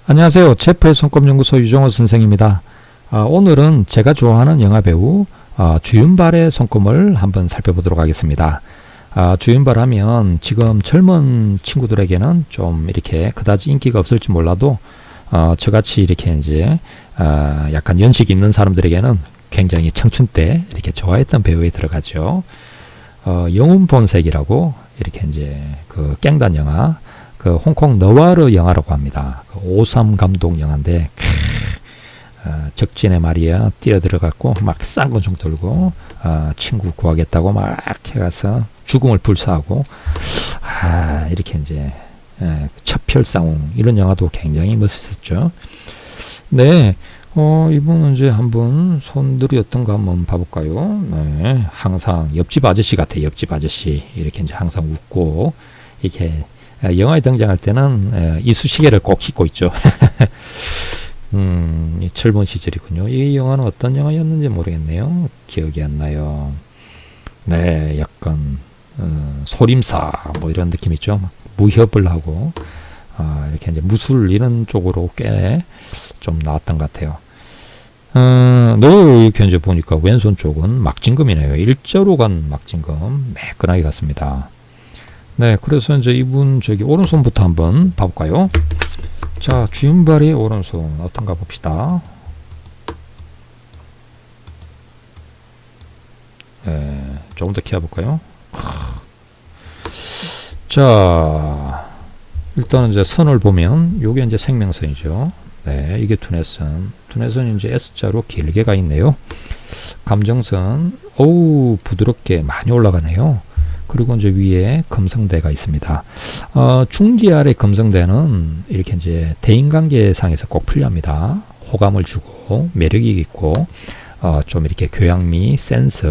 안녕하세요. 체프의 손꼽연구소 유정호 선생입니다. 오늘은 제가 좋아하는 영화배우 주윤발의 손꼽을 한번 살펴보도록 하겠습니다. 주윤발 하면 지금 젊은 친구들에게는 좀 이렇게 그다지 인기가 없을지 몰라도 저같이 이렇게 이제 약간 연식 있는 사람들에게는 굉장히 청춘 때 이렇게 좋아했던 배우에 들어가죠. 영웅 본색이라고 이렇게 이제 그 깽단 영화, 그 홍콩 너와르 영화라고 합니다. 그 오삼 감독 영화인데 적진에 말이야 뛰어들어갔고 막 쌍권총 들고 친구 구하겠다고 막 해가서 죽음을 불사하고 이렇게 이제 첩혈상웅 이런 영화도 굉장히 멋있었죠. 네, 이분은 이제 한번 손들이 어떤가 한번 봐볼까요? 네, 항상 옆집 아저씨 같아요. 옆집 아저씨 이렇게 이제 항상 웃고 이렇게 영화에 등장할 때는 이쑤시개를 꼭 씻고 있죠. 젊은 시절이군요. 이 영화는 어떤 영화였는지 모르겠네요. 기억이 안 나요. 네, 약간 소림사 뭐 이런 느낌 있죠. 무협을 하고 이렇게 이제 무술 이런 쪽으로 꽤 좀 나왔던 것 같아요. 이렇게 이제 보니까 왼손 쪽은 막진금이네요. 일자로 간 막진금 매끈하게 갔습니다. 네, 그래서 이제 이분 저기 오른손부터 한번 봐볼까요? 자, 주윤발의 오른손 어떤가 봅시다. 네, 조금 더 키워볼까요? 자, 일단 이제 선을 보면 요게 이제 생명선이죠. 네, 이게 두뇌선. 두뇌선이 이제 S자로 길게 가 있네요. 감정선, 부드럽게 많이 올라가네요. 그리고 이제 위에 금성대가 있습니다. 중지 아래 금성대는 이렇게 이제 대인관계상에서 꼭 필요합니다. 호감을 주고 매력이 있고 좀 이렇게 교양미, 센스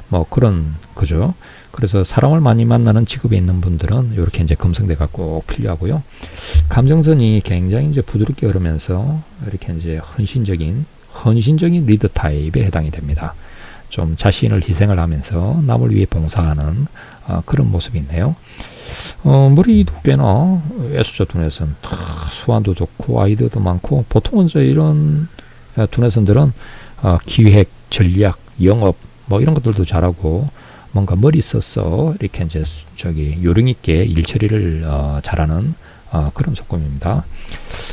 뭐 그런 거죠. 그래서 사람을 많이 만나는 직업에 있는 분들은 이렇게 이제 금성대가 꼭 필요하고요. 감정선이 굉장히 이제 부드럽게 흐르면서 이렇게 이제 헌신적인 리더 타입에 해당이 됩니다. 좀 자신을 희생을 하면서 남을 위해 봉사하는 그런 모습이 있네요. 머리도 꽤나 S자 두뇌선 수완도 좋고 아이디어도 많고 보통은 이런 두뇌선들은 기획, 전략, 영업 뭐 이런 것들도 잘하고 뭔가 머리 써서 이렇게 이제 요령 있게 일 처리를 잘하는 그런 조건입니다.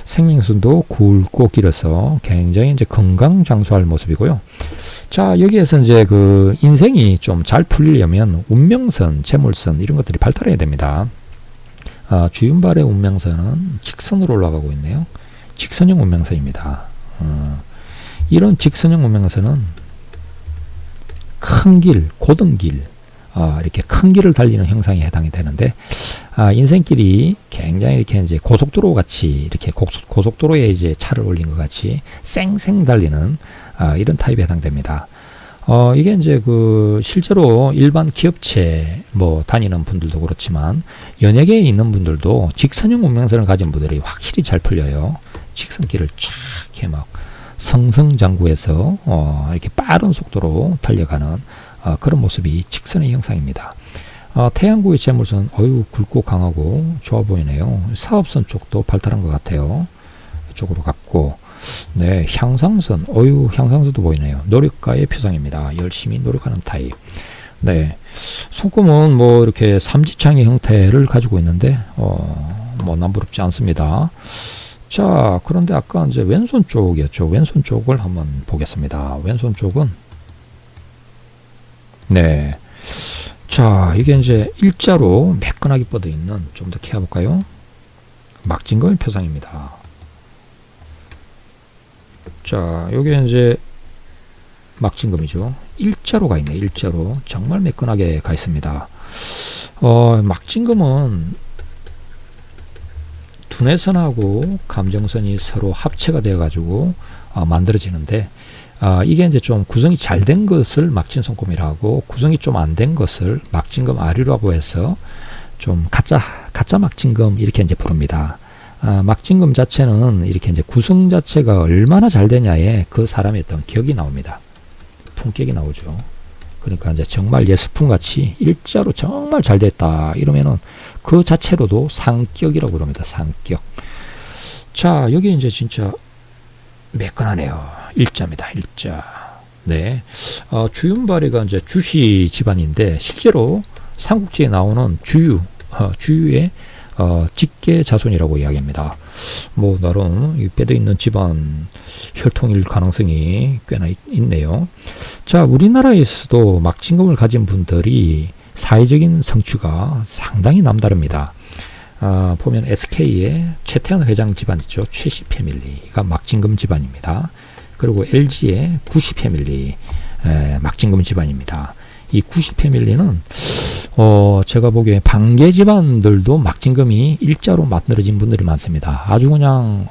생명선도 굵고 길어서 굉장히 이제 건강 장수할 모습이고요. 자, 여기에서 이제 그 인생이 좀 잘 풀리려면 운명선, 재물선 이런 것들이 발달해야 됩니다. 주윤발의 운명선은 직선으로 올라가고 있네요. 직선형 운명선입니다. 이런 직선형 운명선은 큰 길, 고등길, 이렇게 큰 길을 달리는 형상에 해당이 되는데, 인생길이 굉장히 이렇게 이제 고속도로 같이, 이렇게 고속도로에 이제 차를 올린 것 같이 쌩쌩 달리는, 이런 타입에 해당됩니다. 이게 이제 실제로 일반 기업체 뭐 다니는 분들도 그렇지만, 연예계에 있는 분들도 직선형 운명선을 가진 분들이 확실히 잘 풀려요. 직선길을 쫙 이렇게 막 성성장구해서, 이렇게 빠른 속도로 달려가는, 그런 모습이 직선의 형상입니다. 태양구의 재물선 굵고 강하고 좋아 보이네요. 사업선 쪽도 발달한 것 같아요. 이쪽으로 갔고 네, 향상선 향상선도 보이네요. 노력가의 표상입니다. 열심히 노력하는 타입. 네, 손금은 뭐 이렇게 삼지창의 형태를 가지고 있는데 뭐 남부럽지 않습니다. 자, 그런데 아까 이제 왼손 쪽이었죠. 왼손 쪽을 한번 보겠습니다. 왼손 쪽은 네. 자, 이게 이제 일자로 매끈하게 뻗어 있는 좀 더 키워볼까요? 막진검의 표상입니다. 자, 요게 이제 막진검이죠. 일자로 가 있네. 일자로 정말 매끈하게 가 있습니다. 막진검은 두뇌선하고 감정선이 서로 합체가 되어 가지고 만들어지는데 이게 이제 좀 구성이 잘 된 것을 막진 손금이라고 구성이 좀 안 된 것을 막진검 아류라고 해서 좀 가짜 막진검 이렇게 이제 부릅니다. 막진검 자체는 이렇게 이제 구성 자체가 얼마나 잘 되냐에 그 사람의 어떤 격이 나옵니다. 품격이 나오죠. 그러니까 이제 정말 예술품 같이 일자로 정말 잘 됐다 이러면은 그 자체로도 상격이라고 그럽니다. 상격. 자, 여기 이제 진짜 매끈하네요. 일자입니다. 일자. 네. 주윤발이가 이제 주시 집안인데, 실제로 삼국지에 나오는 주유의 직계 자손이라고 이야기합니다. 뭐 나름 빼도 있는 집안 혈통일 가능성이 꽤나 있네요. 자, 우리나라에서도 막진금을 가진 분들이 사회적인 성취가 상당히 남다릅니다. 보면 SK의 최태원 회장 집안 있죠. 최씨 패밀리가 막진금 집안입니다. 그리고 LG의 구씨 패밀리 막진금 집안입니다. 이 구씨 패밀리는 제가 보기에 반개 집안들도 막진금이 일자로 만들어진 분들이 많습니다. 아주 그냥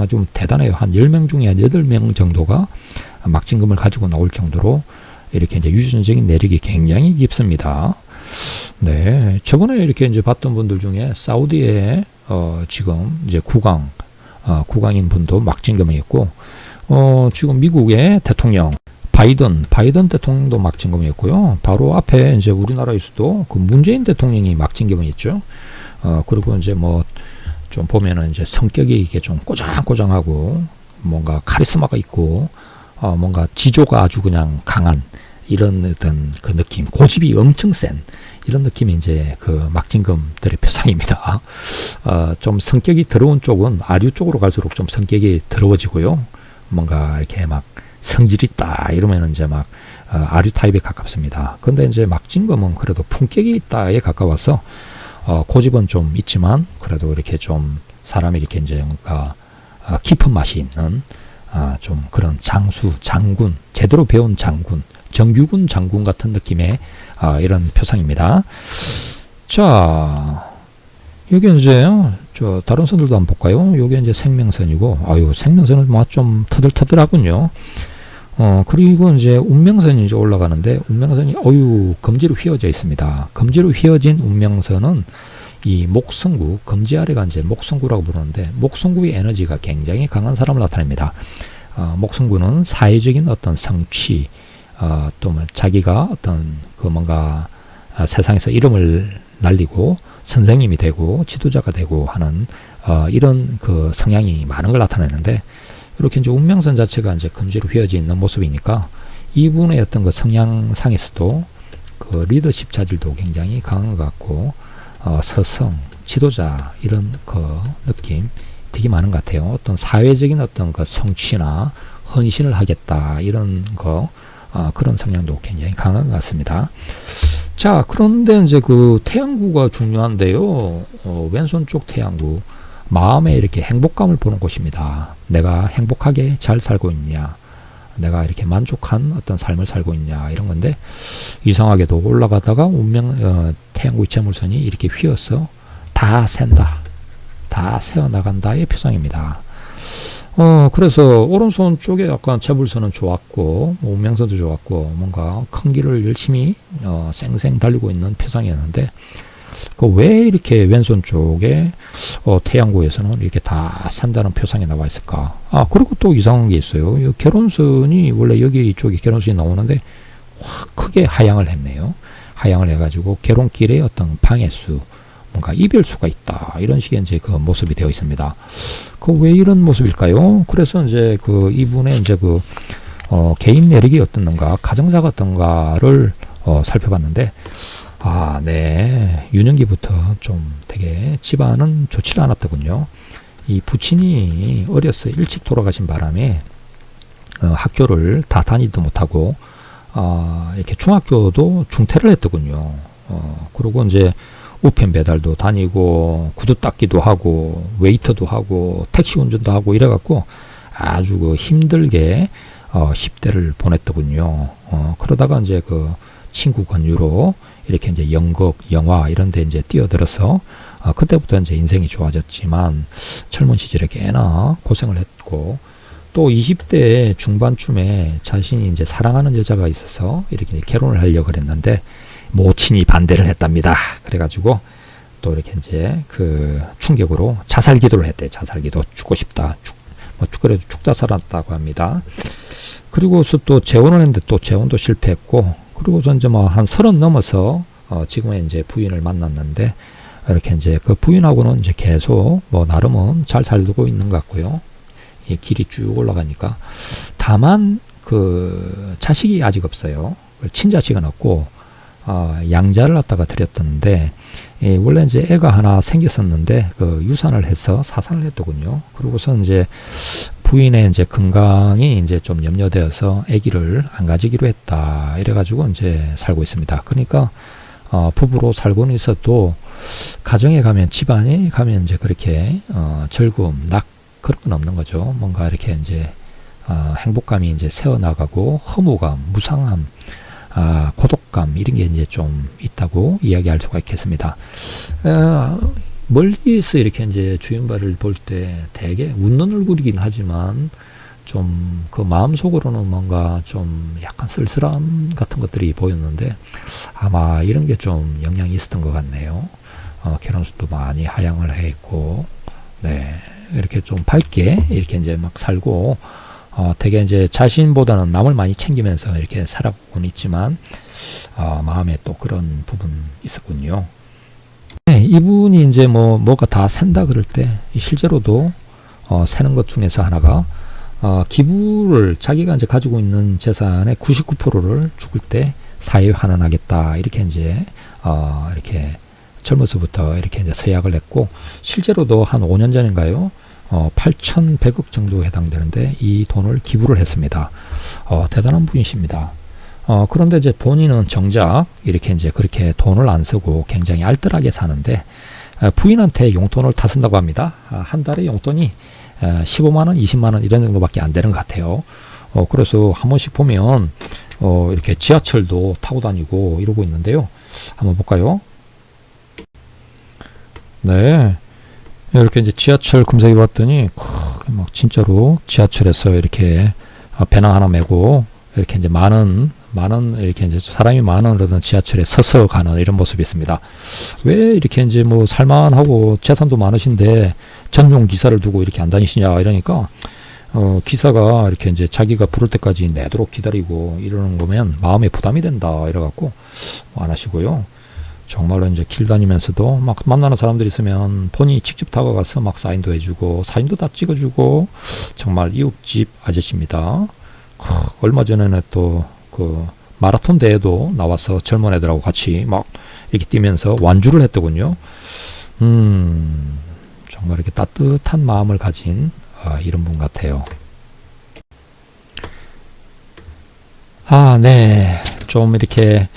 아주 대단해요. 한 10명 중에 한 8명 정도가 막진금을 가지고 나올 정도로 이렇게 이제 유전적인 내력이 굉장히 깊습니다. 네, 저번에 이렇게 이제 봤던 분들 중에 사우디에 지금 이제 국왕인 분도 막진금이 있고, 지금 미국의 대통령 바이든 대통령도 막진금이 있고요. 바로 앞에 이제 우리나라에서도 그 문재인 대통령이 막진금이 있죠. 그리고 이제 뭐 좀 보면은 이제 성격이 이게 좀 꼬장꼬장하고 뭔가 카리스마가 있고 뭔가 지조가 아주 그냥 강한 이런 어떤 그 느낌, 고집이 엄청 센 이런 느낌이 이제 그 막진금들의 표상입니다. 좀 성격이 더러운 쪽은 아류 쪽으로 갈수록 좀 성격이 더러워지고요. 뭔가 이렇게 막 성질 있다 이러면 이제 막 아류 타입에 가깝습니다. 근데 이제 막진금은 그래도 품격이 있다에 가까워서 고집은 좀 있지만 그래도 이렇게 좀 사람이 이렇게 이제 뭔가 깊은 맛이 있는 좀 그런 장군, 제대로 배운 장군, 정규군 장군 같은 느낌의 이런 표상입니다. 자, 여기 이제 저 다른 선들도 한번 볼까요? 여기 이제 생명선이고, 생명선은 뭐 좀 터들터들하군요. 그리고 이제 운명선이 이제 올라가는데, 운명선이 검지로 휘어져 있습니다. 검지로 휘어진 운명선은 이 목성구, 검지 아래가 이제 목성구라고 부르는데, 목성구의 에너지가 굉장히 강한 사람을 나타냅니다. 목성구는 사회적인 어떤 성취, 또 뭐 자기가 어떤 그 뭔가 세상에서 이름을 날리고 선생님이 되고 지도자가 되고 하는 이런 그 성향이 많은 걸 나타내는데, 이렇게 이제 운명선 자체가 이제 검지로 휘어져 있는 모습이니까 이분의 어떤 그 성향상에서도 그 리더십 자질도 굉장히 강한 것 같고, 서성, 지도자 이런 그 느낌 되게 많은 것 같아요. 어떤 사회적인 어떤 그 성취나 헌신을 하겠다 이런 거 그런 성향도 굉장히 강한 것 같습니다. 자, 그런데 이제 그 태양구가 중요한데요. 왼손 쪽 태양구, 마음에 이렇게 행복감을 보는 곳입니다. 내가 행복하게 잘 살고 있냐, 내가 이렇게 만족한 어떤 삶을 살고 있냐 이런 건데, 이상하게도 올라가다가 태양구 이체물선이 이렇게 휘어서 다 샌다, 다 세어나간다의 표상입니다. 그래서 오른손 쪽에 약간 재불선은 좋았고, 운명선도 좋았고, 뭔가 큰 길을 열심히 쌩쌩 달리고 있는 표상이었는데, 왜 이렇게 왼손 쪽에 태양구에서는 이렇게 다 산다는 표상이 나와 있을까? 그리고 또 이상한 게 있어요. 결혼선이 원래 여기 이쪽에 결혼선이 나오는데 확 크게 하향을 했네요. 하향을 해가지고 결혼길에 어떤 방해수, 뭔가 이별수가 있다 이런 식의 이제 그 모습이 되어 있습니다. 왜 이런 모습일까요? 그래서 이제 그 이분의 이제 그 개인 내력이 어떻는가, 가정사가 어떤가를 살펴봤는데, 네, 유년기부터 좀 되게 집안은 좋지 않았더군요. 이 부친이 어려서 일찍 돌아가신 바람에 학교를 다 다니지도 못하고 이렇게 중학교도 중퇴를 했더군요. 그리고 이제 우편 배달도 다니고 구두 닦기도 하고 웨이터도 하고 택시 운전도 하고 이래갖고 아주 그 힘들게 10대를 보냈더군요. 그러다가 이제 그 친구 권유로 이렇게 이제 연극, 영화 이런 데 이제 뛰어들어서 그때부터 이제 인생이 좋아졌지만 젊은 시절에 꽤나 고생을 했고, 또 20대 중반쯤에 자신이 이제 사랑하는 여자가 있어서 이렇게 결혼을 하려고 그랬는데 모친이 반대를 했답니다. 그래가지고 또 이렇게 이제 그 충격으로 자살 기도를 했대요. 자살 기도, 죽고 싶다. 그래도 죽다 살았다고 합니다. 그리고서 또 재혼을 했는데 또 재혼도 실패했고, 그리고서 이제 뭐 한 30 넘어서 지금의 이제 부인을 만났는데 이렇게 이제 그 부인하고는 이제 계속 뭐 나름은 잘 살고 있는 것 같고요. 이 길이 쭉 올라가니까. 다만 그 자식이 아직 없어요. 친자식은 없고 양자를 갖다가 드렸던데 원래 이제 애가 하나 생겼었는데 그 유산을 해서 사산을 했더군요. 그러고서 이제 부인의 이제 건강이 이제 좀 염려되어서 아기를 안 가지기로 했다. 이래가지고 이제 살고 있습니다. 그러니까 부부로 살고는 있어도 가정에 가면 집안에 가면 이제 그렇게 즐거움, 그런 건 없는 거죠. 뭔가 이렇게 이제 행복감이 이제 새어나가고 허무감, 무상함, 고독감 이런 게 이제 좀 있다고 이야기할 수가 있겠습니다. 멀리서 이렇게 이제 주인발을 볼 때 되게 웃는 얼굴이긴 하지만 좀 그 마음속으로는 뭔가 좀 약간 쓸쓸함 같은 것들이 보였는데 아마 이런 게 좀 영향이 있었던 것 같네요. 결혼수도 많이 하향을 해 있고, 네, 이렇게 좀 밝게 이렇게 이제 막 살고, 되게 이제 자신보다는 남을 많이 챙기면서 이렇게 살아오곤 있지만, 마음에 또 그런 부분 있었군요. 네, 이분이 이제 뭐가 다 샌다 그럴 때, 실제로도, 세는 것 중에서 하나가, 기부를 자기가 이제 가지고 있는 재산의 99%를 죽을 때 사회에 환원하겠다. 이렇게 이제, 이렇게 젊어서부터 이렇게 이제 서약을 했고, 실제로도 한 5년 전인가요? 8,100억 정도 해당되는데 이 돈을 기부를 했습니다. 대단한 분이십니다. 그런데 이제 본인은 정작 이렇게 이제 그렇게 돈을 안 쓰고 굉장히 알뜰하게 사는데 부인한테 용돈을 다 쓴다고 합니다. 한 달에 용돈이 15만원, 20만원 이런 정도밖에 안 되는 것 같아요. 그래서 한 번씩 보면 이렇게 지하철도 타고 다니고 이러고 있는데요. 한번 볼까요? 네. 이렇게 이제 지하철 검색해 봤더니 막 진짜로 지하철에서 이렇게 배낭 하나 메고 이렇게 이제 많은 이렇게 이제 사람이 많은 그런 지하철에 서서 가는 이런 모습이 있습니다. 왜 이렇게 이제 뭐 살만하고 재산도 많으신데 전용 기사를 두고 이렇게 안 다니시냐 이러니까 기사가 이렇게 이제 자기가 부를 때까지 내도록 기다리고 이러는 거면 마음에 부담이 된다 이래갖고 안 하시고요. 정말로 이제 길 다니면서도 막 만나는 사람들이 있으면 본인이 직접 다가가서 막 사인도 해주고 사진도 다 찍어주고 정말 이웃집 아저씨입니다. 얼마 전에는 또 그 마라톤 대회도 나와서 젊은 애들하고 같이 막 이렇게 뛰면서 완주를 했더군요. 정말 이렇게 따뜻한 마음을 가진 이런 분 같아요. 네. 좀 이렇게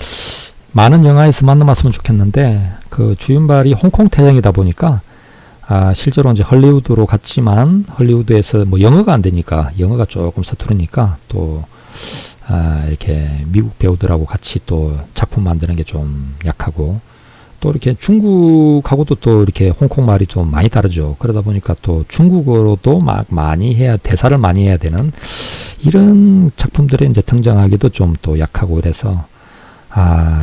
많은 영화에서 만나봤으면 좋겠는데 그 주윤발이 홍콩 태생이다 보니까 실제로 이제 헐리우드로 갔지만 헐리우드에서 뭐 영어가 안 되니까 영어가 조금 서투르니까 또 이렇게 미국 배우들하고 같이 또 작품 만드는 게 좀 약하고 또 이렇게 중국하고도 또 이렇게 홍콩 말이 좀 많이 다르죠. 그러다 보니까 또 중국어로도 막 많이 대사를 많이 해야 되는 이런 작품들에 이제 등장하기도 좀 또 약하고 이래서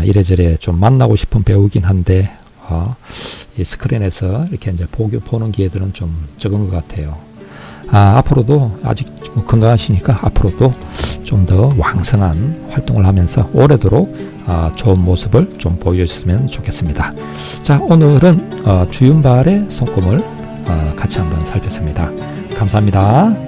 이래저래 좀 만나고 싶은 배우긴 한데, 이 스크린에서 이렇게 이제 보는 기회들은 좀 적은 것 같아요. 앞으로도 아직 건강하시니까 앞으로도 좀 더 왕성한 활동을 하면서 오래도록 좋은 모습을 좀 보여주셨으면 좋겠습니다. 자, 오늘은 주윤발의 손금을 같이 한번 살폈습니다. 감사합니다.